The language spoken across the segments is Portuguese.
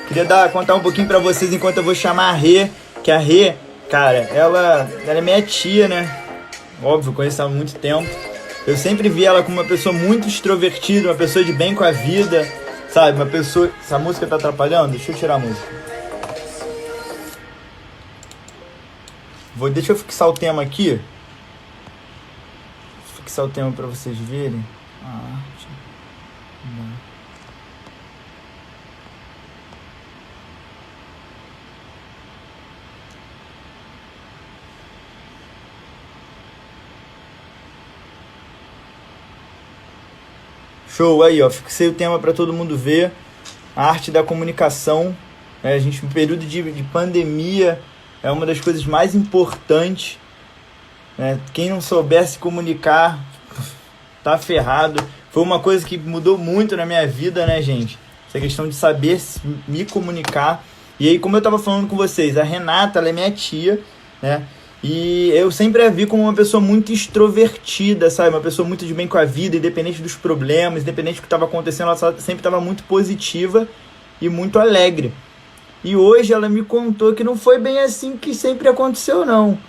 Queria contar um pouquinho pra vocês enquanto eu vou chamar a Rê, que a Rê, cara, ela é minha tia, né? Óbvio, conheço ela há muito tempo. Eu sempre vi ela como uma pessoa muito extrovertida, uma pessoa de bem com a vida, sabe? Uma pessoa... Essa música tá atrapalhando? Deixa eu tirar a música. Deixa eu fixar o tema aqui. Vou fixar o tema pra vocês verem. A arte da... Show, aí ó, fixei o tema para todo mundo ver, a arte da comunicação, a gente no período de pandemia é uma das coisas mais importantes, né? Quem não souber se comunicar tá ferrado. Foi uma coisa que mudou muito na minha vida, né, gente? Essa questão de saber me comunicar. E aí, como eu tava falando com vocês, a Renata, ela é minha tia, né? E eu sempre a vi como uma pessoa muito extrovertida, sabe? Uma pessoa muito de bem com a vida, independente dos problemas, independente do que estava acontecendo, ela sempre estava muito positiva e muito alegre. E hoje ela me contou que não foi bem assim que sempre aconteceu, não.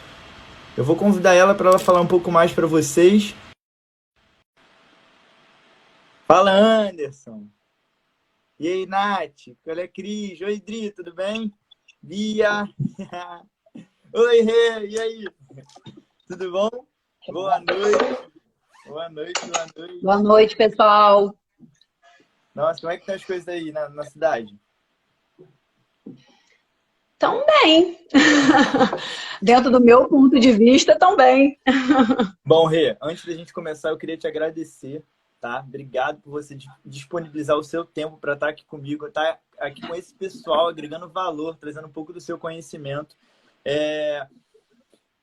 Eu vou convidar ela para ela falar um pouco mais para vocês. Fala, Anderson. E aí, Nath? Olha, Cris. Oi, Dri, tudo bem? Bia. Oi, Rê, e aí? Tudo bom? Boa noite. Boa noite, boa noite. Boa noite, pessoal. Nossa, como é que estão as coisas aí na cidade? Tão bem. Dentro do meu ponto de vista, tão bem. Bom, Rê, antes da gente começar, eu queria te agradecer, tá? Obrigado por você disponibilizar o seu tempo para estar aqui comigo, estar aqui com esse pessoal, agregando valor, trazendo um pouco do seu conhecimento.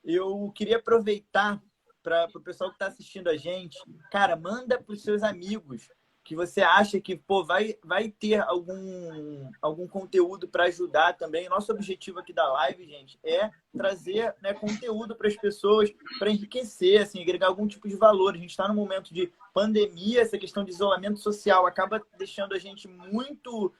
Eu queria aproveitar para o pessoal que está assistindo a gente, cara, manda para os seus amigos que você acha que vai ter algum conteúdo para ajudar também. Nosso objetivo aqui da live, gente, é trazer, né, conteúdo para as pessoas, para enriquecer, assim, agregar algum tipo de valor. A gente está num momento de pandemia, essa questão de isolamento social acaba deixando a gente muito...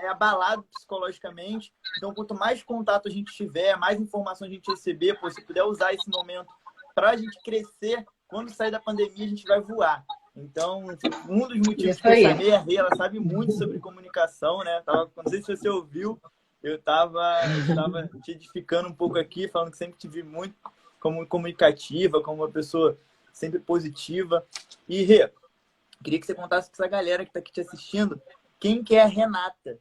abalado psicologicamente. Então, quanto mais contato a gente tiver, mais informação a gente receber, se puder usar esse momento para a gente crescer, quando sair da pandemia, a gente vai voar. Então, um dos motivos que eu chamei a Rê, ela sabe muito sobre comunicação, né? Não sei se você ouviu, eu estava te edificando um pouco aqui, falando que sempre te vi muito como comunicativa, como uma pessoa sempre positiva. E, Rê, queria que você contasse para essa galera que está aqui te assistindo, quem que é a Renata?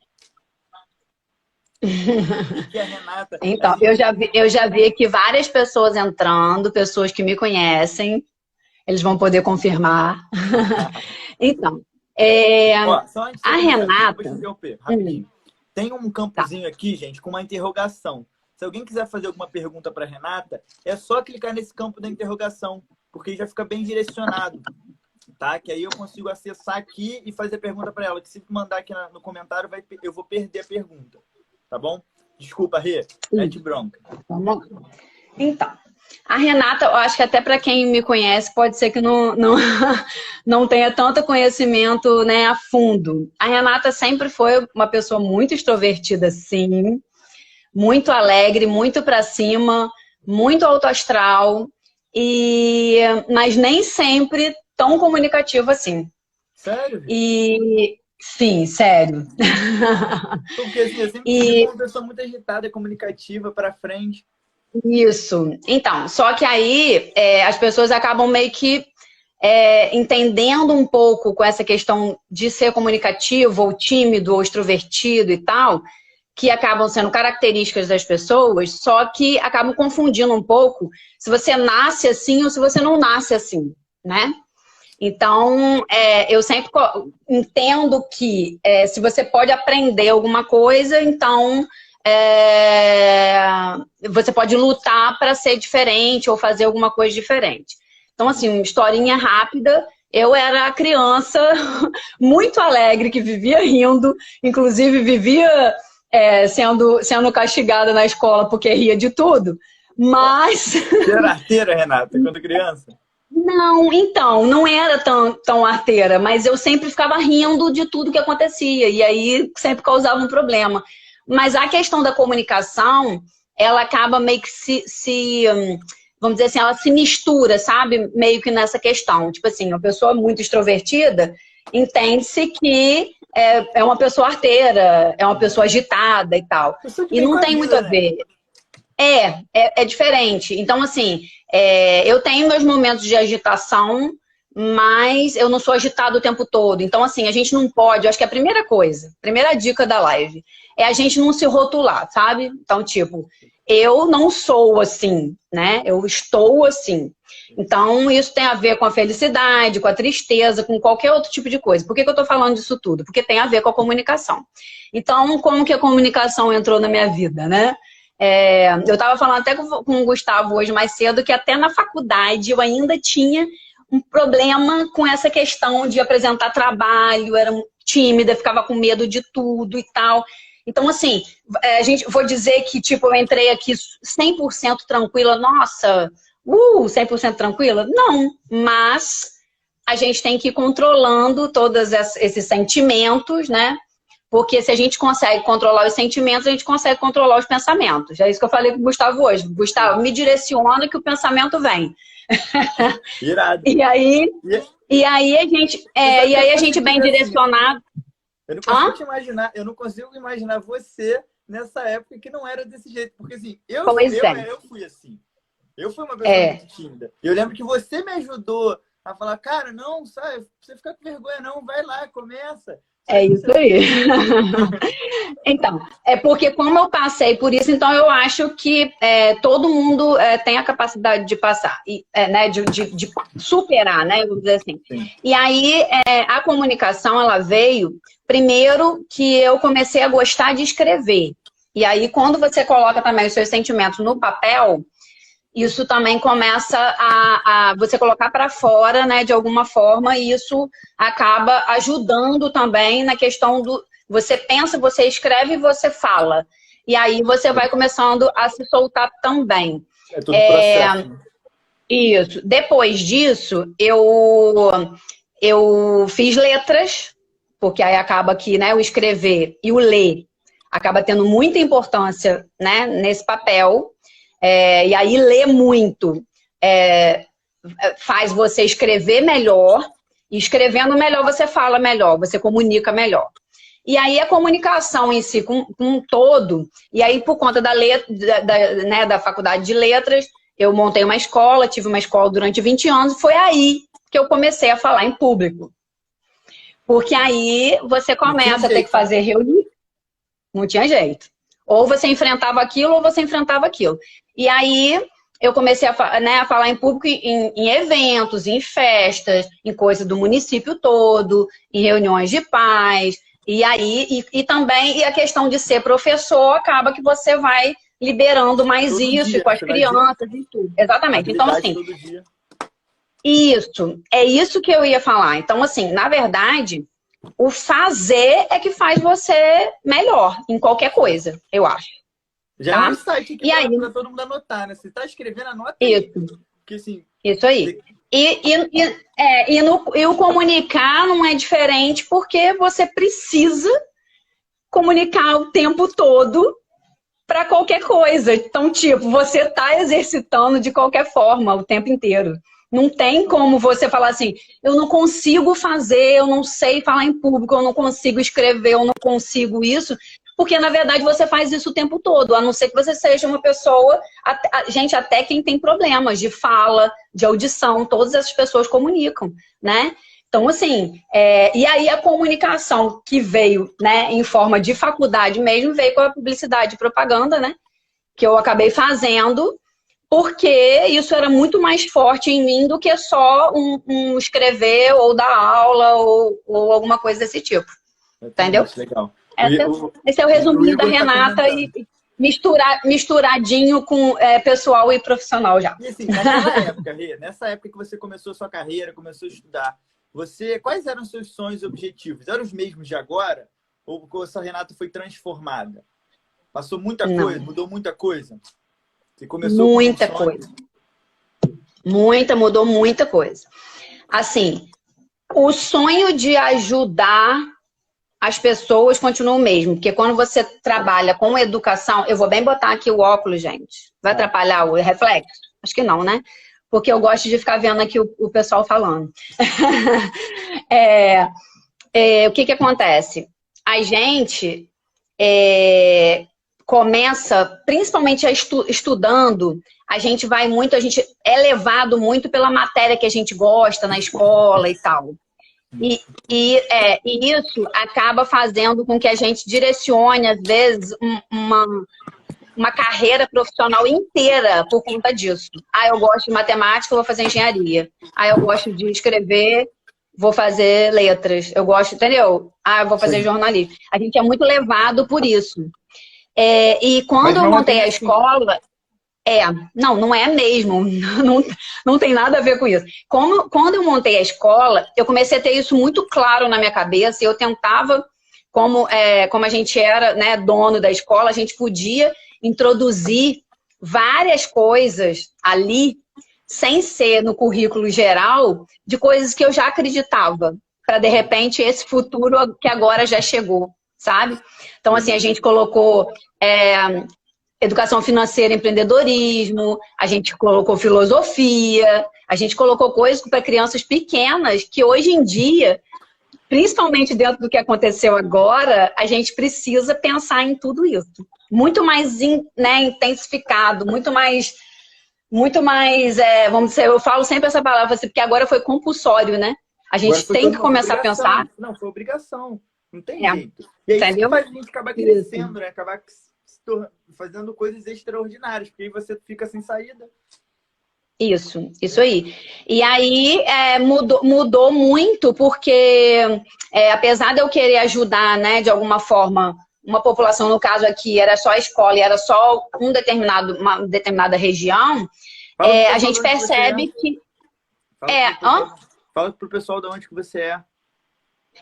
Quem que é a Renata? Então, eu já vi aqui várias pessoas entrando, pessoas que me conhecem. Eles vão poder confirmar. Então, só antes de a Renata... rapidinho. Tem um campozinho aqui, gente, com uma interrogação. Se alguém quiser fazer alguma pergunta para a Renata, é só clicar nesse campo da interrogação, porque já fica bem direcionado. Tá? Que aí eu consigo acessar aqui e fazer a pergunta para ela. Que se mandar aqui no comentário, eu vou perder a pergunta. Tá bom? Desculpa, Rê. É de bronca. Então, a Renata, eu acho que até para quem me conhece, pode ser que não tenha tanto conhecimento, né, a fundo. A Renata sempre foi uma pessoa muito extrovertida, sim. Muito alegre, muito para cima, muito autoastral. Mas nem sempre tão comunicativo assim. Sério? Sim, sério. Porque assim, eu sempre fui uma pessoa muito agitada, comunicativa, para frente. Isso. Então, só que aí as pessoas acabam meio que entendendo um pouco com essa questão de ser comunicativo, ou tímido, ou extrovertido e tal, que acabam sendo características das pessoas, só que acabam confundindo um pouco se você nasce assim ou se você não nasce assim, né? Então, eu sempre entendo que se você pode aprender alguma coisa, então você pode lutar para ser diferente ou fazer alguma coisa diferente. Então, assim, historinha rápida, eu era criança muito alegre, que vivia rindo, inclusive vivia sendo castigada na escola porque ria de tudo, mas... Você era arteira, Renata, quando criança? Não, então, não era tão arteira, mas eu sempre ficava rindo de tudo que acontecia, e aí sempre causava um problema. Mas a questão da comunicação, ela acaba meio que vamos dizer assim, ela se mistura, sabe? Meio que nessa questão. Tipo assim, uma pessoa muito extrovertida, entende-se que é uma pessoa arteira, é uma pessoa agitada e tal. Pessoa que E vem com não a tem muito vida, a né? ver. É diferente. Então, assim, eu tenho meus momentos de agitação, mas eu não sou agitada o tempo todo. Então, assim, a gente não pode, eu acho que a primeira coisa, primeira dica da live, é a gente não se rotular, sabe? Então, tipo, eu não sou assim, né? Eu estou assim. Então, isso tem a ver com a felicidade, com a tristeza, com qualquer outro tipo de coisa. Por que eu estou falando disso tudo? Porque tem a ver com a comunicação. Então, como que a comunicação entrou na minha vida, né? Eu estava falando até com o Gustavo hoje mais cedo que até na faculdade eu ainda tinha um problema com essa questão de apresentar trabalho, era tímida, ficava com medo de tudo e tal. Então, assim, vou dizer que, tipo, eu entrei aqui 100% tranquila, nossa, 100% tranquila? Não, mas a gente tem que ir controlando todos esses sentimentos, né? Porque se a gente consegue controlar os sentimentos, a gente consegue controlar os pensamentos. É isso que eu falei com o Gustavo hoje. Gustavo, me direciona que o pensamento vem. Irado. E aí, e aí a gente, Você sabe e que eu aí a gente bem consigo, assim, direcionado. eu não consigo Hã? te imaginar, eu não consigo imaginar você nessa época que não era desse jeito. Porque assim, Pois é. eu fui assim. Eu fui uma pessoa É, muito tímida. Eu lembro que você me ajudou a falar, cara, não, sabe, você fica com vergonha, não, vai lá, começa. é Sabe, não isso sei o aí. quê. Então, é porque como eu passei por isso, então eu acho que todo mundo tem a capacidade de passar, né, de superar, né, vamos dizer assim. Sim. E aí, a comunicação, ela veio, primeiro que eu comecei a gostar de escrever. E aí, quando você coloca também os seus sentimentos no papel, isso também começa a você colocar para fora, né, de alguma forma, e isso acaba ajudando também na questão do você pensa, você escreve e você fala. E aí você vai começando a se soltar também. É todo processo, né? Isso. Depois disso, eu fiz letras, porque aí acaba que, né, o escrever e o ler acaba tendo muita importância, né, nesse papel. E aí ler muito faz você escrever melhor, e escrevendo melhor você fala melhor, você comunica melhor. E aí a comunicação em si, com um todo, e aí por conta né, da faculdade de letras, eu montei uma escola, tive uma escola durante 20 anos, e foi aí que eu comecei a falar em público. Porque aí você Não tinha começa a ter que jeito, né? fazer reunião, não tinha jeito. Ou você enfrentava aquilo, ou você enfrentava aquilo. E aí eu comecei a falar em público em eventos, em festas, em coisas do município todo, em reuniões de pais. E aí, e também a questão de ser professor, acaba que você vai liberando mais Todo isso, e dia, com né? as Você vai de crianças e tudo. Exatamente. Então, habilidade assim, todo dia. é isso que eu ia falar. Então, assim, na verdade, o fazer é que faz você melhor em qualquer coisa, eu acho, Já é um tá? insight aqui E aí, para todo mundo anotar, né? Se tá escrevendo, anota aí. isso. Porque assim, Isso aí. E o comunicar não é diferente porque você precisa comunicar o tempo todo para qualquer coisa. Então, tipo, você está exercitando de qualquer forma o tempo inteiro. Não tem como você falar assim, eu não consigo fazer, eu não sei falar em público, eu não consigo escrever, eu não consigo isso, porque na verdade você faz isso o tempo todo, a não ser que você seja uma pessoa, gente, até quem tem problemas de fala, de audição, todas essas pessoas comunicam, né? Então, assim, e aí a comunicação que veio, né, em forma de faculdade mesmo, veio com a publicidade e propaganda, né? Que eu acabei fazendo, porque isso era muito mais forte em mim do que só um escrever ou dar aula ou alguma coisa desse tipo. Entendeu? exatamente, legal. Esse é o O resuminho da Igor tá Renata comentando. e misturadinho com pessoal e profissional já. E assim, naquela época, Rê, nessa época que você começou a sua carreira, começou a estudar, quais eram os seus sonhos e objetivos? Eram os mesmos de agora? Ou a sua Renata foi transformada? Passou muita coisa, Não, mudou muita coisa? Você começou com um muita sonho? coisa. Mudou muita coisa. Assim, o sonho de ajudar as pessoas continua o mesmo, porque quando você trabalha com educação, eu vou bem botar aqui o óculos, gente. Vai atrapalhar o reflexo? Acho que não, né? Porque eu gosto de ficar vendo aqui o pessoal falando. O que acontece? A gente começa, principalmente estudando, a gente é levado muito pela matéria que a gente gosta na escola e tal. E isso acaba fazendo com que a gente direcione, às vezes, uma carreira profissional inteira por conta disso. Eu gosto de matemática, vou fazer engenharia. Eu gosto de escrever, vou fazer letras. Eu gosto, entendeu? Eu vou fazer jornalismo. A gente é muito levado por isso. E quando eu montei a escola... não é mesmo, não tem nada a ver com isso. Quando eu montei a escola, eu comecei a ter isso muito claro na minha cabeça, e eu tentava, como a gente era, né, dono da escola, a gente podia introduzir várias coisas ali, sem ser no currículo geral, de coisas que eu já acreditava, para, de repente, esse futuro que agora já chegou, sabe? Então, assim, a gente colocou... educação financeira, empreendedorismo, a gente colocou filosofia, a gente colocou coisas para crianças pequenas que hoje em dia, principalmente dentro do que aconteceu agora, a gente precisa pensar em tudo isso. Muito mais intensificado, muito mais, vamos dizer, eu falo sempre essa palavra, porque agora foi compulsório, né? A gente tem que começar a pensar. Não, foi obrigação, não tem jeito. E aí isso faz a gente acabar crescendo, né? Acabar fazendo coisas extraordinárias, porque aí você fica sem saída. Isso aí. E aí mudou muito, porque apesar de eu querer ajudar, né, de alguma forma, uma população, no caso aqui, era só a escola e era só uma determinada região, a gente percebe que... Fala pro pessoal de onde que você é.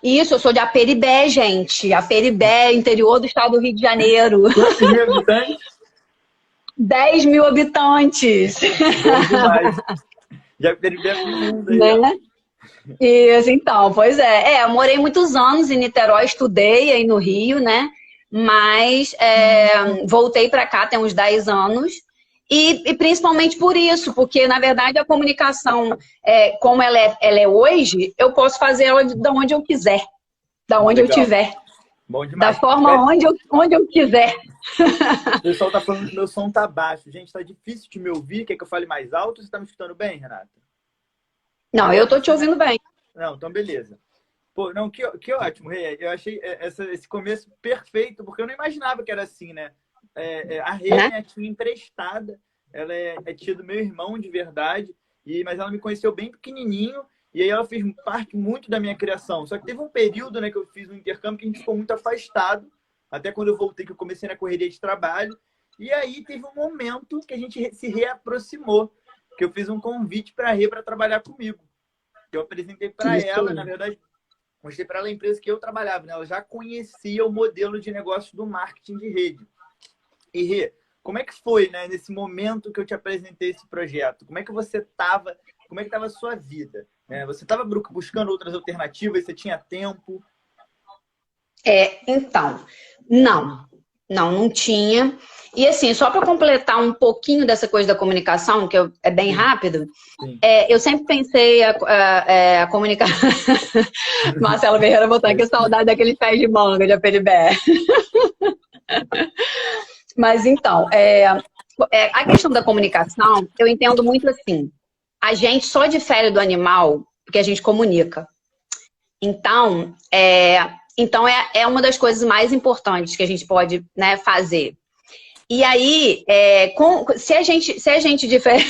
Isso, eu sou de Aperibé, gente. Aperibé, interior do estado do Rio de Janeiro. Quantos mil habitantes? 10 mil habitantes. Bom demais. De Aperibé pro mundo aí. Né? Isso, então, pois eu morei muitos anos em Niterói, estudei aí no Rio, né? Mas voltei para cá tem uns 10 anos. E principalmente por isso, porque, na verdade, a comunicação, como ela é hoje, eu posso fazer ela de onde eu quiser, da onde eu tiver. Bom demais. Da forma onde eu quiser. O pessoal tá falando que meu som tá baixo. Gente, tá difícil de me ouvir. Quer que eu fale mais alto? Você tá me escutando bem, Renata? Não, eu tô te ouvindo bem. Não, então beleza. Pô, não, que ótimo, Rê. Eu achei esse começo perfeito, porque eu não imaginava que era assim, né? A Rê é minha emprestada, ela é tia do meu irmão de verdade, mas ela me conheceu bem pequenininho, e aí ela fez parte muito da minha criação. Só que teve um período, né, que eu fiz um intercâmbio que a gente ficou muito afastado, até quando eu voltei, que eu comecei na correria de trabalho, e aí teve um momento que a gente se reaproximou, que eu fiz um convite para a Rê para trabalhar comigo. Eu apresentei para ela, na verdade, mostrei para ela a empresa que eu trabalhava, né? Ela já conhecia o modelo de negócio do marketing de rede. E, Rê, como é que foi, né, nesse momento que eu te apresentei esse projeto? Como é que você estava? Como é que estava a sua vida? Você estava buscando outras alternativas? Você tinha tempo? Então, não tinha. E assim, só para completar um pouquinho dessa coisa da comunicação, que é bem rápido, eu sempre pensei a comunicação... Marcelo Ferreira botando aqui saudade daquele pé de manga de Aperibé. Mas então, a questão da comunicação, eu entendo muito assim. A gente só difere do animal porque a gente comunica. Então, é uma das coisas mais importantes que a gente pode, né, fazer. E aí, se a gente difere...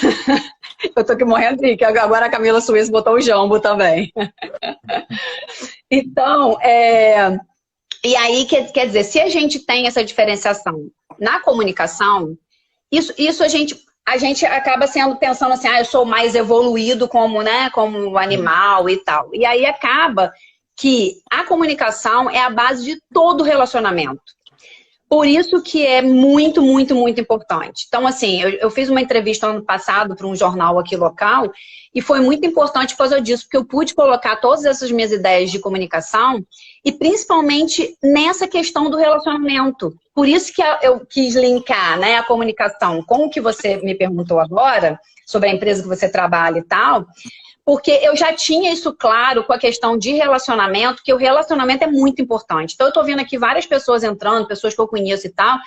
Eu tô aqui morrendo de que agora a Camila Suíço botou o jambo também. Então, e aí, quer dizer, se a gente tem essa diferenciação na comunicação, isso a gente acaba pensando assim, eu sou mais evoluído como animal e tal. E aí acaba que a comunicação é a base de todo relacionamento. Por isso que é muito, muito, muito importante. Então, assim, eu fiz uma entrevista ano passado para um jornal aqui local e foi muito importante por causa disso, porque eu pude colocar todas essas minhas ideias de comunicação e principalmente nessa questão do relacionamento. Por isso que eu quis linkar, né, a comunicação com o que você me perguntou agora, sobre a empresa que você trabalha e tal, porque eu já tinha isso claro com a questão de relacionamento, que o relacionamento é muito importante. Então, eu estou vendo aqui várias pessoas entrando, pessoas que eu conheço e tal,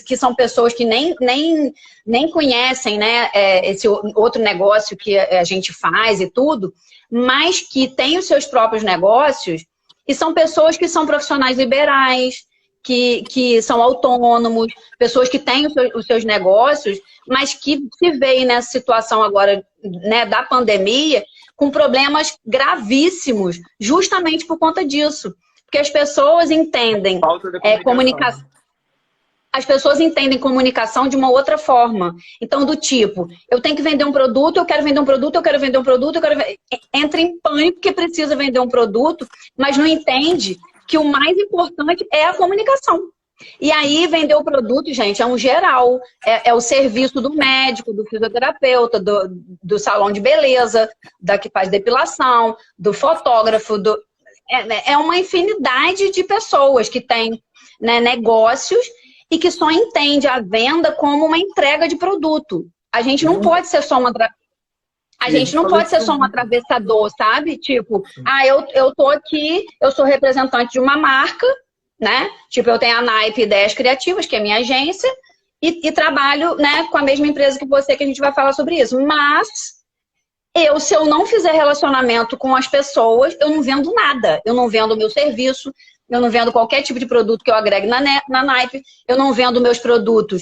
que são pessoas que nem conhecem, né, esse outro negócio que a gente faz e tudo, mas que têm os seus próprios negócios e são pessoas que são profissionais liberais, que são autônomos, pessoas que têm os seus negócios, mas que se veem nessa situação agora, né, da pandemia, com problemas gravíssimos, justamente por conta disso. Porque as pessoas entendem comunicação. As pessoas entendem comunicação de uma outra forma. Então, do tipo, eu tenho que vender um produto, eu quero vender um produto, eu quero vender um produto, entra em pânico porque precisa vender um produto, mas não entende que o mais importante é a comunicação. E aí, vender o produto, gente, é um geral. É o serviço do médico, do fisioterapeuta, do salão de beleza, da que faz depilação, do fotógrafo. É uma infinidade de pessoas que têm, né, negócios e que só entende a venda como uma entrega de produto. A gente não pode ser só uma... A gente não pode ser só um atravessador, sabe? Tipo, eu tô aqui, eu sou representante de uma marca, né? Tipo, eu tenho a Naipe Ideias Criativas, que é a minha agência, e trabalho, né, com a mesma empresa que você, que a gente vai falar sobre isso. Mas, se eu não fizer relacionamento com as pessoas, eu não vendo nada. Eu não vendo o meu serviço, eu não vendo qualquer tipo de produto que eu agregue na Naipe, eu não vendo meus produtos,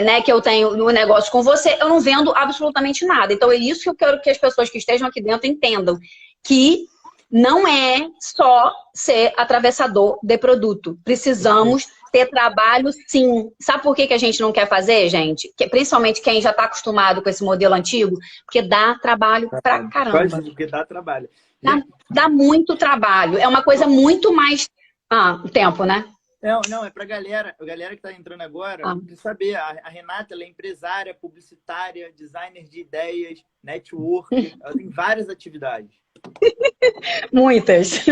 né, que eu tenho no negócio com você, eu não vendo absolutamente nada. Então, é isso que eu quero que as pessoas que estejam aqui dentro entendam, que não é só ser atravessador de produto. Precisamos ter trabalho, sim. Sabe por que a gente não quer fazer, gente? Principalmente quem já está acostumado com esse modelo antigo, porque dá trabalho pra caramba. Porque dá trabalho. Dá muito trabalho. É uma coisa muito mais... o tempo, né? Não, é pra galera que tá entrando agora, precisa saber, a Renata, ela é empresária, publicitária, designer de ideias, network, ela tem várias atividades. Muitas.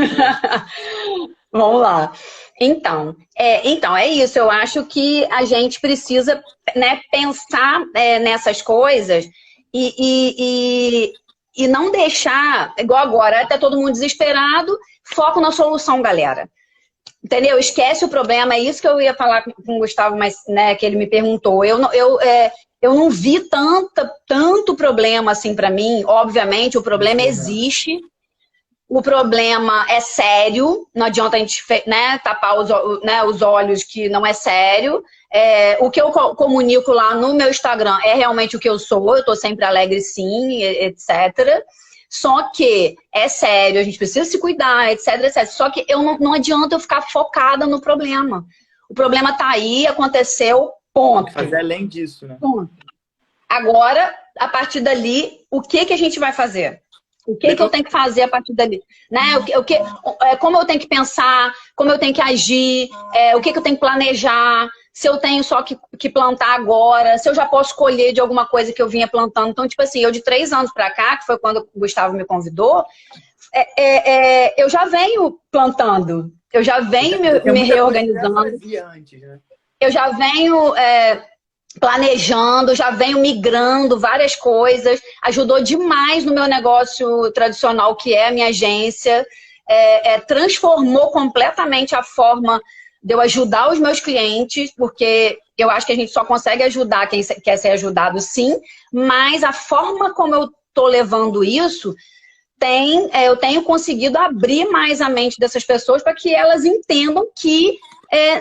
Vamos lá. Então, é isso. Eu acho que a gente precisa, né, pensar nessas coisas e não deixar, igual agora, tá todo mundo desesperado, foco na solução, galera. Entendeu? Esquece o problema. É isso que eu ia falar com o Gustavo, mas, né, que ele me perguntou. Eu não vi tanto problema assim para mim. Obviamente, o problema existe. O problema é sério. Não adianta a gente, né, tapar os olhos que não é sério. O que eu comunico lá no meu Instagram é realmente o que eu sou. Eu estou sempre alegre, sim, etc. Só que é sério, a gente precisa se cuidar, etc, etc. Só que não adianta eu ficar focada no problema. O problema tá aí, aconteceu, ponto. Fazer além disso, né? Ponto. Agora, a partir dali, o que a gente vai fazer? O que eu tenho que fazer a partir dali? Né? Como eu tenho que pensar, como eu tenho que agir, o que eu tenho que planejar, se eu tenho só que plantar agora, se eu já posso colher de alguma coisa que eu vinha plantando. Então, tipo assim, eu de 3 anos pra cá, que foi quando o Gustavo me convidou, eu já venho plantando, eu já venho me reorganizando. Antes, né? Eu já venho planejando, já venho migrando várias coisas, ajudou demais no meu negócio tradicional, que é a minha agência, transformou completamente a forma de eu ajudar os meus clientes, porque eu acho que a gente só consegue ajudar quem quer ser ajudado, sim, mas a forma como eu estou levando isso, eu tenho conseguido abrir mais a mente dessas pessoas para que elas entendam que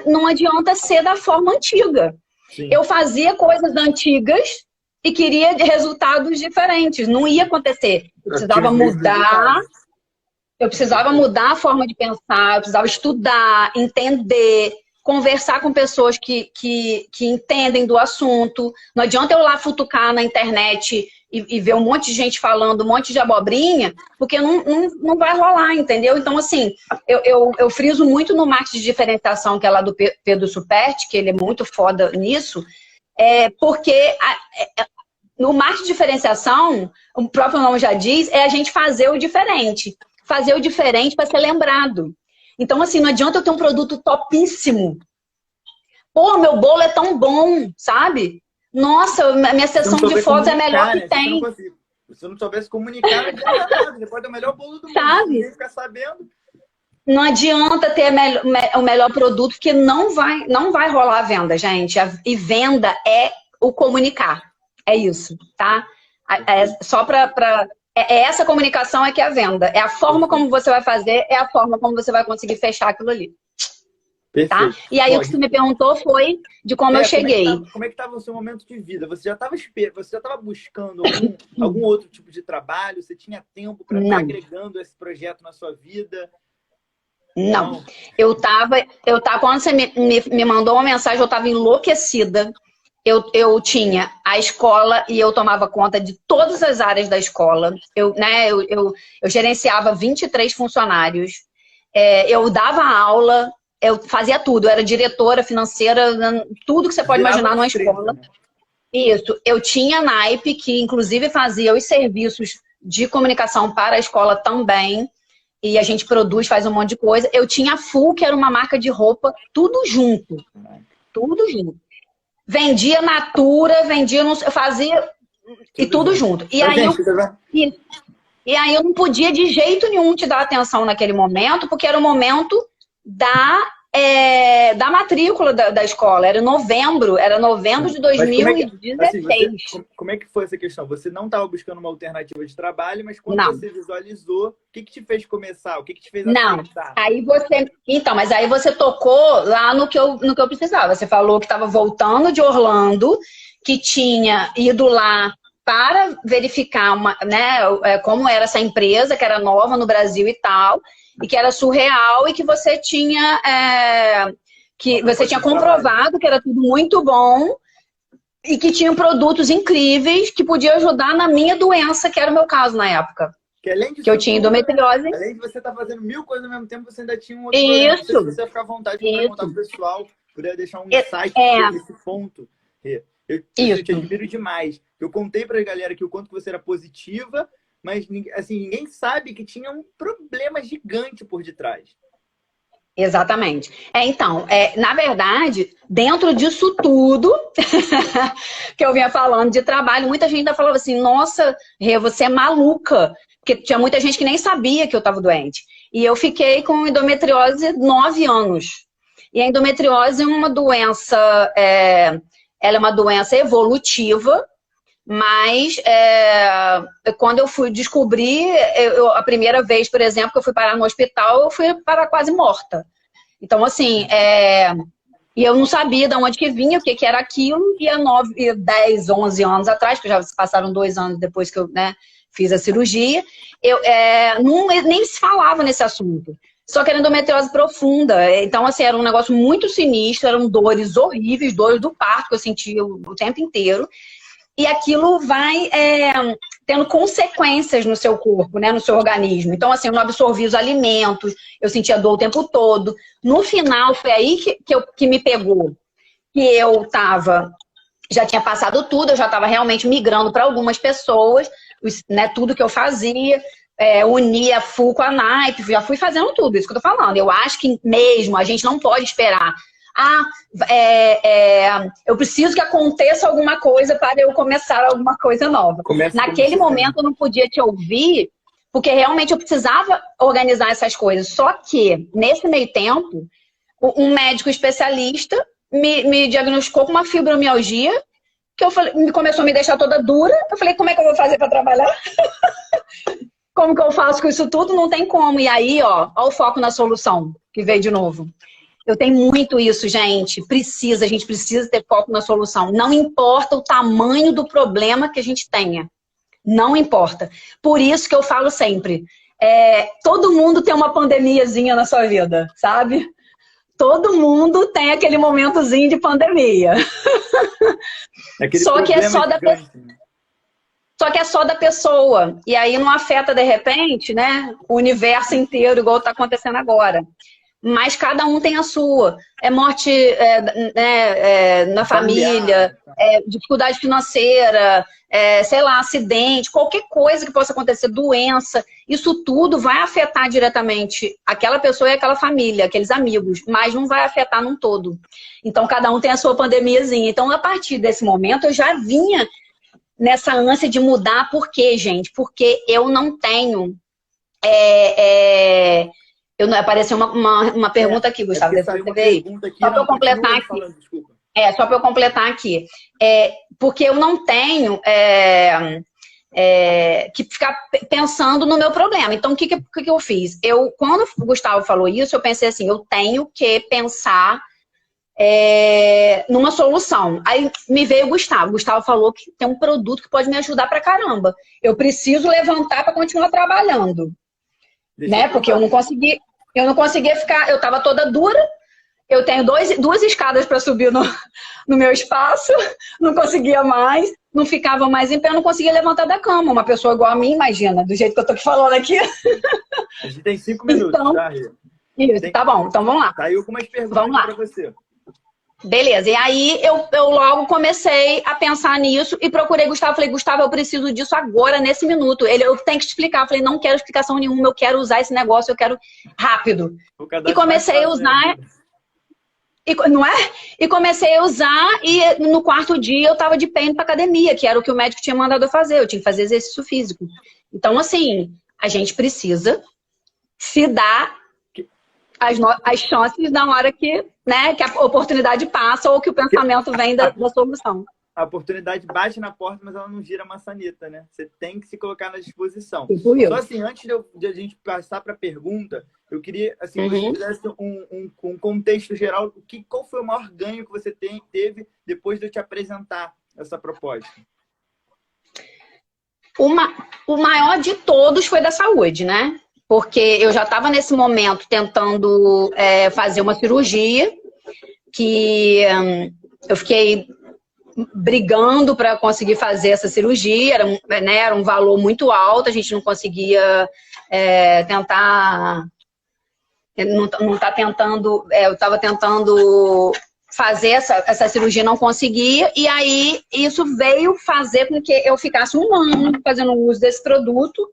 não adianta ser da forma antiga. Sim. Eu fazia coisas antigas e queria resultados diferentes, não ia acontecer. Eu precisava mudar. Eu precisava mudar a forma de pensar, eu precisava estudar, entender, conversar com pessoas que entendem do assunto. Não adianta eu lá futucar na internet e ver um monte de gente falando, um monte de abobrinha, porque não vai rolar, entendeu? Então, assim, eu friso muito no marketing de diferenciação, que é lá do Pedro Superti, que ele é muito foda nisso, porque no marketing de diferenciação, o próprio nome já diz, é a gente fazer o diferente. Fazer o diferente para ser lembrado. Então, assim, não adianta eu ter um produto topíssimo. Pô, meu bolo é tão bom, sabe? Nossa, minha sessão de fotos é a melhor que tem. Se não soubesse comunicar, não adianta nada. Você pode ter o melhor bolo do mundo, sabe? Ficar sabendo. Não adianta ter o melhor produto, porque não vai rolar a venda, gente. E venda é o comunicar. É isso, tá? Só para... essa comunicação é que é a venda. É a forma como você vai fazer, é a forma como você vai conseguir fechar aquilo ali. Tá? E aí o que você me perguntou foi de como eu cheguei. Como é que estava o seu momento de vida? Você já estava buscando algum outro tipo de trabalho? Você tinha tempo para estar agregando esse projeto na sua vida? Não. Eu tava quando você me mandou uma mensagem, eu estava enlouquecida. Eu tinha a escola e eu tomava conta de todas as áreas da escola. Eu gerenciava 23 funcionários. Eu dava aula, eu fazia tudo. Eu era diretora financeira, tudo que você pode imaginar numa escola. Né? Isso. Eu tinha a Naipe, que inclusive fazia os serviços de comunicação para a escola também. E a gente produz, faz um monte de coisa. Eu tinha a Full, que era uma marca de roupa, tudo junto. Tudo junto. Vendia Natura, eu fazia e tudo junto. E aí eu não podia de jeito nenhum te dar atenção naquele momento, porque era o momento da matrícula da escola. Era novembro de 2016. Como é que foi essa questão? Você não estava buscando uma alternativa de trabalho, mas quando você visualizou, o que te fez começar? O que te fez aceitar? Mas aí você tocou lá no que eu precisava. Você falou que estava voltando de Orlando, que tinha ido lá para verificar como era essa empresa, que era nova no Brasil e tal, e que era surreal, e que você tinha comprovado que era tudo muito bom e que tinham produtos incríveis que podiam ajudar na minha doença, que era o meu caso na época. Que eu tinha endometriose. Além de você estar fazendo 1000 coisas ao mesmo tempo, você ainda tinha um outro problema. Não sei se você ia ficar à vontade para perguntar pro pessoal, poder deixar um insight nesse ponto. Eu te admiro demais. Eu contei para a galera que o quanto que você era positiva, mas assim, ninguém sabe que tinha um problema gigante por detrás. Exatamente. Na verdade, dentro disso tudo que eu vinha falando de trabalho, muita gente ainda falava assim, nossa, Rê, você é maluca. Porque tinha muita gente que nem sabia que eu estava doente. E eu fiquei com endometriose 9 anos. E a endometriose é uma doença, ela é uma doença evolutiva, mas quando eu fui descobrir, a primeira vez, por exemplo, que eu fui parar no hospital, eu fui parar quase morta. Então, assim, e eu não sabia de onde que vinha, o que era aquilo, e há 10, 11 anos atrás, que já se passaram 2 anos depois que eu fiz a cirurgia, nem se falava nesse assunto. Só que era endometriose profunda. Então, assim, era um negócio muito sinistro, eram dores horríveis, dores do parto que eu sentia o tempo inteiro. E aquilo vai tendo consequências no seu corpo, no seu organismo. Então, assim, eu não absorvi os alimentos, eu sentia dor o tempo todo. No final, foi aí que me pegou. Que eu já tinha passado tudo, eu já estava realmente migrando para algumas pessoas, tudo que eu fazia, unia a Full com a Naipe, já fui fazendo tudo, isso que eu tô falando. Eu acho que mesmo a gente não pode esperar. Eu preciso que aconteça alguma coisa para eu começar alguma coisa nova. Naquele momento eu não podia te ouvir, porque realmente eu precisava organizar essas coisas. Só que, nesse meio tempo, um médico especialista me diagnosticou com uma fibromialgia, que começou a me deixar toda dura. Eu falei, como é que eu vou fazer para trabalhar? Como que eu faço com isso tudo? Não tem como. E aí, ó o foco na solução, que veio de novo. Eu tenho muito isso, gente. A gente precisa ter foco na solução. Não importa o tamanho do problema que a gente tenha. Não importa. Por isso que eu falo sempre. Todo mundo tem uma pandemiazinha na sua vida, sabe? Todo mundo tem aquele momentozinho de pandemia. Só que é só da pessoa. Só que é só da pessoa. E aí não afeta, de repente, né, o universo inteiro, igual está acontecendo agora. Mas cada um tem a sua. É morte na família, dificuldade financeira, sei lá, acidente, qualquer coisa que possa acontecer, doença. Isso tudo vai afetar diretamente aquela pessoa e aquela família, aqueles amigos, mas não vai afetar num todo. Então, cada um tem a sua pandemiazinha. Então, a partir desse momento, eu já vinha nessa ânsia de mudar. Por quê, gente? Porque eu não tenho... Apareceu uma pergunta aqui, Gustavo. Só para eu completar aqui. Só para eu completar aqui. Porque eu não tenho que ficar pensando no meu problema. Então, o que eu fiz? Quando o Gustavo falou isso, eu pensei assim, eu tenho que pensar numa solução. Aí me veio o Gustavo. O Gustavo falou que tem um produto que pode me ajudar pra caramba. Eu preciso levantar para continuar trabalhando. Né? Porque eu não conseguia ficar, eu tava toda dura, eu tenho duas escadas para subir no meu espaço, não conseguia mais, não ficava mais em pé, não conseguia levantar da cama. Uma pessoa igual a mim, imagina, do jeito que eu tô te falando aqui. A gente tem 5 minutos, então, tá, Rê? Isso, tá bom, então vamos lá. Saiu com umas perguntas para você. Beleza, e aí eu logo comecei a pensar nisso e procurei Gustavo. Falei, Gustavo, eu preciso disso agora, nesse minuto. Eu tenho que te explicar. Eu falei, não quero explicação nenhuma, eu quero usar esse negócio, eu quero rápido. E comecei a usar... Não é? E comecei a usar e no quarto dia eu tava de pé indo pra academia, que era o que o médico tinha mandado eu fazer. Eu tinha que fazer exercício físico. Então, assim, a gente precisa se dar as chances na hora que a oportunidade passa ou que o pensamento vem da solução. A oportunidade bate na porta, mas ela não gira a maçaneta, né? Você tem que se colocar na disposição. Só assim, antes de a gente passar para a pergunta, eu queria, assim, que você fizesse um contexto geral. Qual foi o maior ganho que você teve depois de eu te apresentar essa proposta? O maior de todos foi da saúde, né? Porque eu já estava nesse momento tentando fazer uma cirurgia, que eu fiquei brigando para conseguir fazer essa cirurgia, era um valor muito alto, a gente não conseguia não tá tentando, eu estava tentando fazer essa cirurgia, não conseguia, e aí isso veio fazer com que eu ficasse um ano fazendo uso desse produto.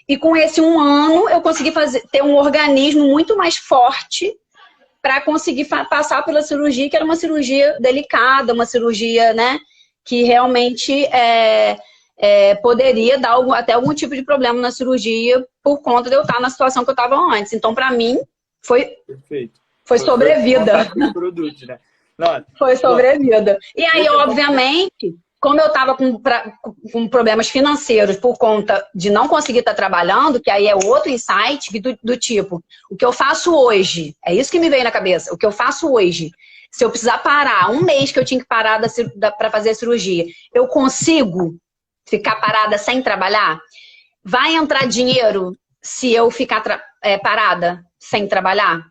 E com esse um ano, eu consegui ter um organismo muito mais forte para conseguir passar pela cirurgia, que era uma cirurgia delicada, uma cirurgia, né, que realmente poderia dar até algum tipo de problema na cirurgia por conta de eu estar na situação que eu estava antes. Então, para mim, foi sobrevida. Foi sobrevida. E aí, obviamente... Como eu estava com problemas financeiros por conta de não conseguir estar trabalhando, que aí é outro insight do tipo, o que eu faço hoje, é isso que me veio na cabeça, o que eu faço hoje, se eu precisar parar, um mês que eu tinha que parar para fazer a cirurgia, eu consigo ficar parada sem trabalhar? Vai entrar dinheiro se eu ficar parada sem trabalhar?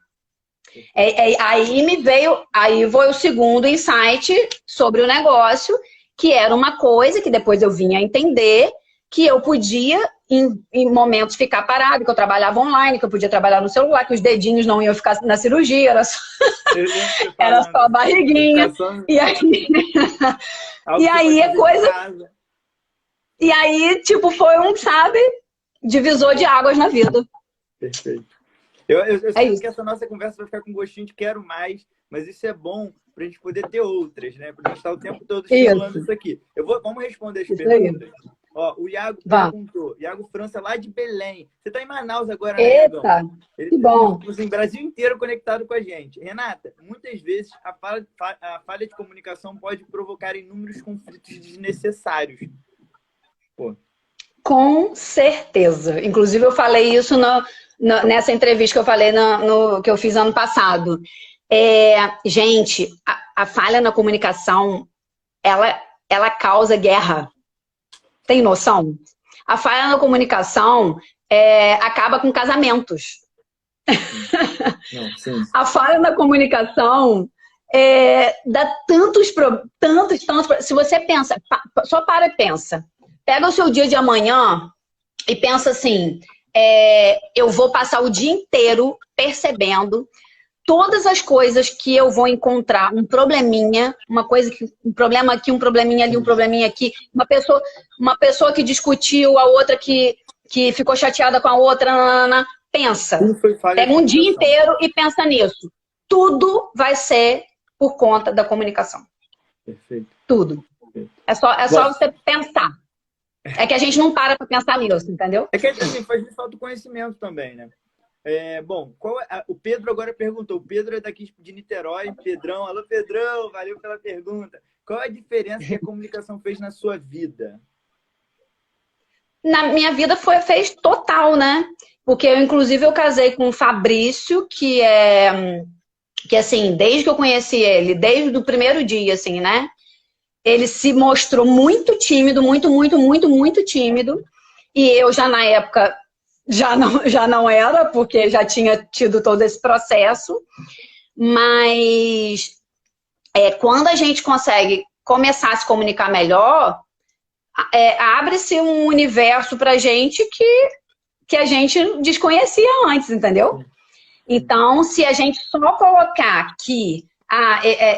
Aí foi o segundo insight sobre o negócio, que era uma coisa que depois eu vinha a entender que eu podia, em momentos, ficar parado, que eu trabalhava online, que eu podia trabalhar no celular, que os dedinhos não iam ficar na cirurgia, era só a barriguinha. E aí coisa... E aí, tipo, foi divisor de águas na vida. Perfeito. Eu sei que essa nossa conversa vai ficar com gostinho de quero mais, mas isso é bom para a gente poder ter outras, né? Para a gente estar o tempo todo estimulando isso aqui. Vamos responder as perguntas. Ó, o Iago perguntou. Iago França, lá de Belém. Você está em Manaus agora, né, Eita, que bom. O Brasil inteiro conectado com a gente. Renata, muitas vezes a falha de comunicação pode provocar inúmeros conflitos desnecessários. Pô. Com certeza. Inclusive, eu falei isso nessa entrevista que eu falei que eu fiz ano passado. Gente, a falha na comunicação, ela causa guerra. Tem noção? A falha na comunicação acaba com casamentos. Não, sim. A falha na comunicação dá tantos. Se você pensa, só para e pensa. Pega o seu dia de amanhã e pensa assim, eu vou passar o dia inteiro percebendo todas as coisas que eu vou encontrar, um probleminha, um problema aqui, um probleminha ali, um probleminha aqui, uma pessoa que discutiu, a outra que ficou chateada com a outra, pensa. Pega um dia inteiro e pensa nisso. Tudo vai ser por conta da comunicação. Perfeito. Tudo. Perfeito. É só você pensar. É que a gente não para pensar nisso, entendeu? É que assim, faz falta do conhecimento também, né? Bom, o Pedro agora perguntou. O Pedro é daqui de Niterói. Pedrão, alô Pedrão, valeu pela pergunta. Qual a diferença que a comunicação fez na sua vida? Na minha vida fez total, né? Porque inclusive, eu casei com o Fabrício, que assim, desde que eu conheci ele, desde o primeiro dia, assim, né? Ele se mostrou muito tímido, muito tímido. E eu já, na época, já não era, porque já tinha tido todo esse processo. Mas quando a gente consegue começar a se comunicar melhor, abre-se um universo pra gente que a gente desconhecia antes, entendeu? Então, se a gente só colocar que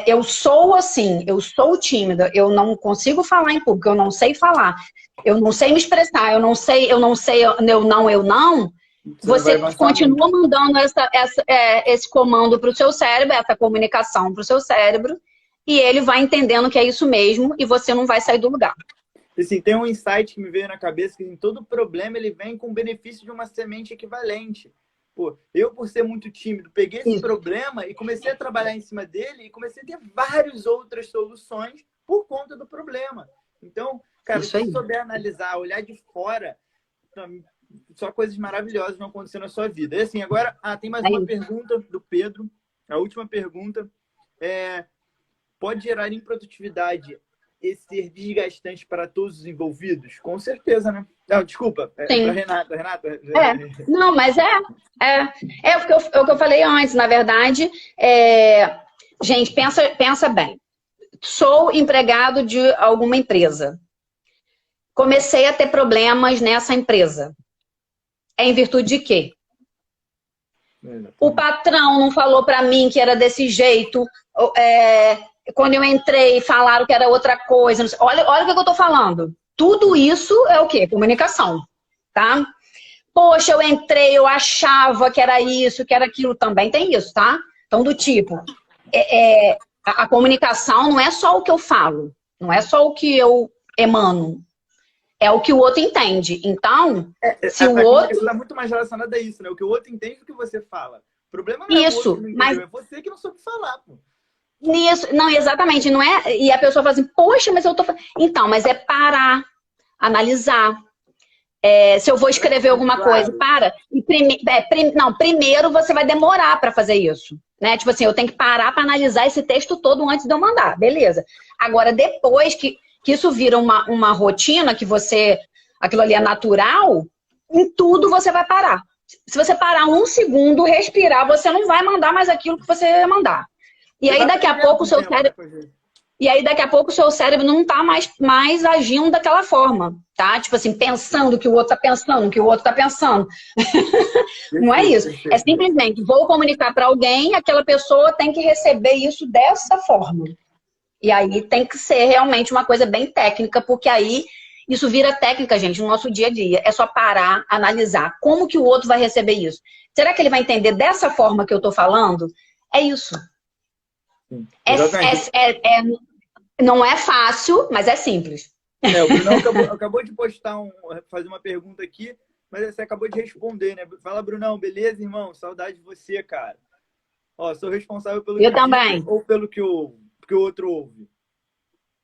eu sou assim, eu sou tímida, eu não consigo falar em público, eu não sei falar, eu não sei me expressar, eu não sei, eu não, você continua mandando esse comando para o seu cérebro, essa comunicação para o seu cérebro, e ele vai entendendo que é isso mesmo, e você não vai sair do lugar. Assim, tem um insight que me veio na cabeça, que em todo problema ele vem com o benefício de uma semente equivalente. Pô, eu, por ser muito tímido, peguei esse problema e comecei a trabalhar em cima dele e comecei a ter várias outras soluções por conta do problema. Então, cara, se você souber analisar, olhar de fora, só coisas maravilhosas vão acontecer na sua vida. E assim, agora, tem mais uma pergunta do Pedro. A última pergunta pode gerar improdutividade e ser desgastante para todos os envolvidos? Com certeza, né? Não, desculpa, para Renata. Não, mas o que eu falei antes, na verdade. Gente, pensa bem. Sou empregado de alguma empresa. Comecei a ter problemas nessa empresa. É em virtude de quê? O patrão não falou para mim que era desse jeito. Quando eu entrei, falaram que era outra coisa. Olha o que eu tô falando. Tudo isso é o quê? Comunicação, tá? Poxa, eu entrei, eu achava que era isso, que era aquilo. Também tem isso, tá? Então, do tipo, a comunicação não é só o que eu falo, não é só o que eu emano, é o que o outro entende. Então, se o outro... Isso está muito mais relacionado a isso, né? O que o outro entende do que você fala. O problema não é o outro que não entendeu, é você que não soube falar, pô. Isso, não, exatamente, não é? E a pessoa fala assim, poxa, mas eu tô... Então, mas é parar, analisar. Se eu vou escrever alguma coisa, para. E primeiro você vai demorar para fazer isso, né? Tipo assim, eu tenho que parar para analisar esse texto todo antes de eu mandar, beleza. Agora, depois que isso vira uma rotina, que aquilo ali é natural, em tudo você vai parar. Se você parar um segundo, respirar, você não vai mandar mais aquilo que você ia mandar. E aí daqui a pouco o seu cérebro não tá mais agindo daquela forma, tá? Tipo assim, pensando o que o outro tá pensando, o que o outro tá pensando. Não é isso. É simplesmente, vou comunicar para alguém, aquela pessoa tem que receber isso dessa forma. E aí tem que ser realmente uma coisa bem técnica, porque aí isso vira técnica, gente, no nosso dia a dia. É só parar, analisar. Como que o outro vai receber isso? Será que ele vai entender dessa forma que eu tô falando? É isso. Não é fácil, mas é simples. O Brunão acabou de fazer uma pergunta aqui, mas você acabou de responder, né? Fala, Brunão, beleza, irmão? Saudade de você, cara. Sou responsável pelo eu também. Ou pelo que o outro ouve?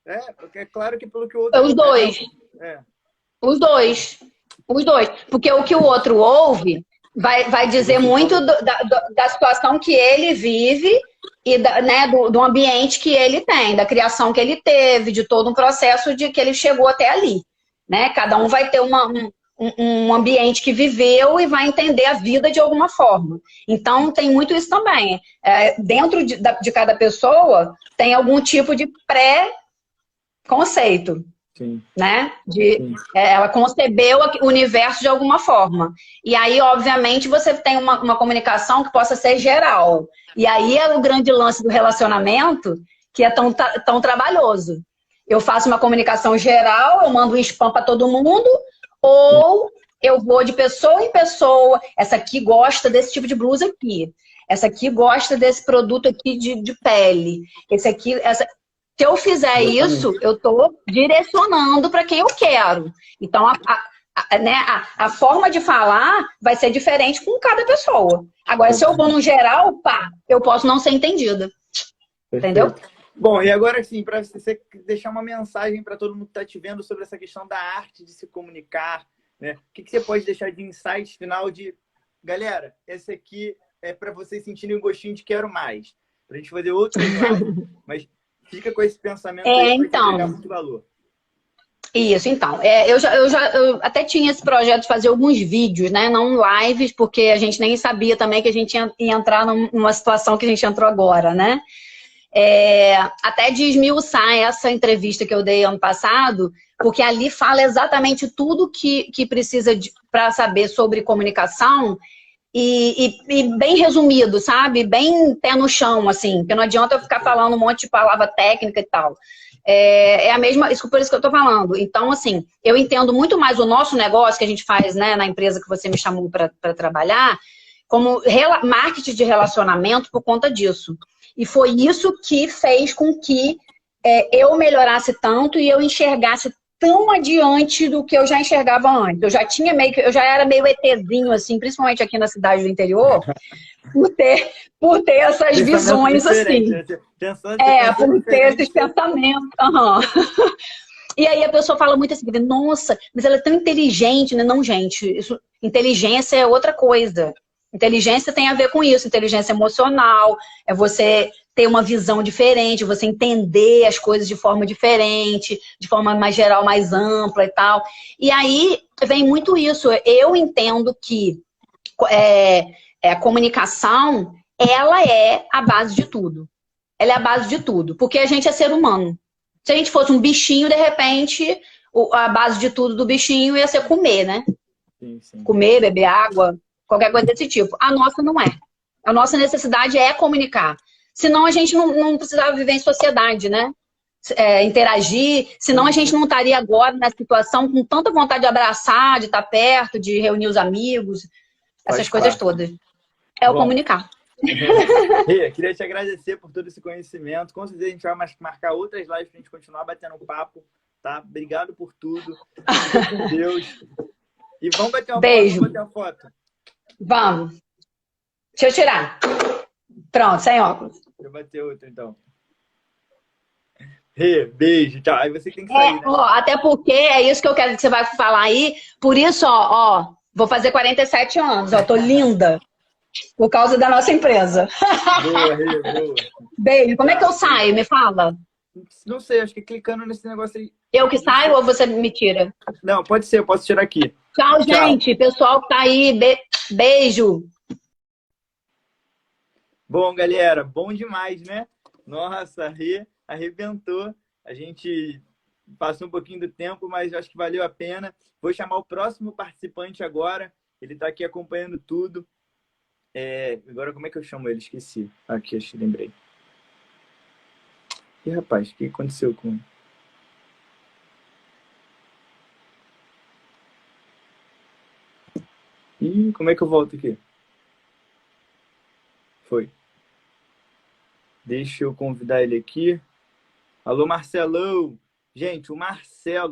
É claro que pelo que o outro ouve. Os dois. Os dois. Porque o que o outro ouve vai dizer muito da situação que ele vive e do ambiente que ele tem, da criação que ele teve, de todo um processo de que ele chegou até ali, né? Cada um vai ter um ambiente que viveu e vai entender a vida de alguma forma. Então, tem muito isso também. Dentro de cada pessoa, tem algum tipo de pré-conceito, Sim, né? sim. Ela concebeu o universo de alguma forma. E aí, obviamente, você tem uma comunicação que possa ser geral. E aí é o grande lance do relacionamento, que é tão trabalhoso. Eu faço uma comunicação geral, eu mando um spam para todo mundo, ou eu vou de pessoa em pessoa. Essa aqui gosta desse tipo de blusa aqui. Essa aqui gosta desse produto aqui de pele. Esse aqui, se eu fizer isso, Exatamente. eu estou direcionando para quem eu quero. Então, né, a forma de falar vai ser diferente com cada pessoa. Agora, se eu vou no geral, pá, eu posso não ser entendida. Entendeu? Perfeito. Bom, e agora sim, para você deixar uma mensagem para todo mundo que está te vendo sobre essa questão da arte de se comunicar, né? O que você pode deixar de insight final de, galera, esse aqui é para vocês sentirem um gostinho de quero mais. Para a gente fazer outras lives. Mas fica com esse pensamento aí que vai te agregar Então, muito valor. isso, então. Eu até tinha esse projeto de fazer alguns vídeos, né? Não lives, porque a gente nem sabia também que a gente ia entrar numa situação que a gente entrou agora, né? Até de esmiuçar essa entrevista que eu dei ano passado, porque ali fala exatamente tudo que precisa para saber sobre comunicação e bem resumido, sabe? Bem pé no chão, assim, porque não adianta eu ficar falando um monte de palavra técnica e tal. A mesma, por isso que eu tô falando. Então, assim, eu entendo muito mais o nosso negócio que a gente faz, né, na empresa que você me chamou para trabalhar, como marketing de relacionamento por conta disso. E foi isso que fez com que eu melhorasse tanto e eu enxergasse tão adiante do que eu já enxergava antes. Eu já era meio ETzinho, assim, principalmente aqui na cidade do interior, por ter essas Pensamento visões diferente, assim. né? Você pensou Por ter diferente. esses pensamentos. Uhum. E aí a pessoa fala muito assim, nossa, mas ela é tão inteligente, né? Não, gente, inteligência é outra coisa. Inteligência tem a ver com isso, inteligência emocional, é você ter uma visão diferente, você entender as coisas de forma diferente, de forma mais geral, mais ampla e tal. E aí vem muito isso. Eu entendo que a comunicação, ela é a base de tudo. Ela é a base de tudo, porque a gente é ser humano. Se a gente fosse um bichinho, de repente, a base de tudo do bichinho ia ser comer, né? Sim, sim. Comer, beber água, qualquer coisa desse tipo. A nossa não é. A nossa necessidade é comunicar. Senão a gente não precisava viver em sociedade, né? Interagir, senão a gente não estaria agora nessa situação com tanta vontade de abraçar, de estar perto, de reunir os amigos, essas Faz coisas parte. todas. É o Bom, comunicar. Rê, queria te agradecer por todo esse conhecimento. Com certeza a gente vai marcar outras lives para a gente continuar batendo papo, tá? Obrigado por tudo. Fica com Deus. E vamos bater uma foto, Beijo. vamos bater uma foto. Vamos. Deixa eu tirar. Pronto, sem óculos. Deixa eu bater outra, então. Rê, beijo, tchau. Aí você que tem que sair, né? Até porque é isso que eu quero que você vai falar aí. Por isso, vou fazer 47 anos, tô linda. Por causa da nossa empresa. Boa, Rê, boa. Beijo. Como é que eu Tchau, saio? Me fala. não sei, acho que clicando nesse negócio aí. Eu que saio ou você me tira? Não, pode ser, eu posso tirar aqui. Tchau, Tchau. gente. Pessoal que tá aí, beijo. Bom, galera, bom demais, né? Nossa, a Rê arrebentou. A gente passou um pouquinho do tempo, mas acho que valeu a pena. Vou chamar o próximo participante agora. Ele está aqui acompanhando tudo. Agora, como é que eu chamo ele? Esqueci. Aqui, acho que lembrei. E, rapaz, o que aconteceu com... Ih, como é que eu volto aqui? Foi. Deixa eu convidar ele aqui. Alô, Marcelão. Gente, o Marcelo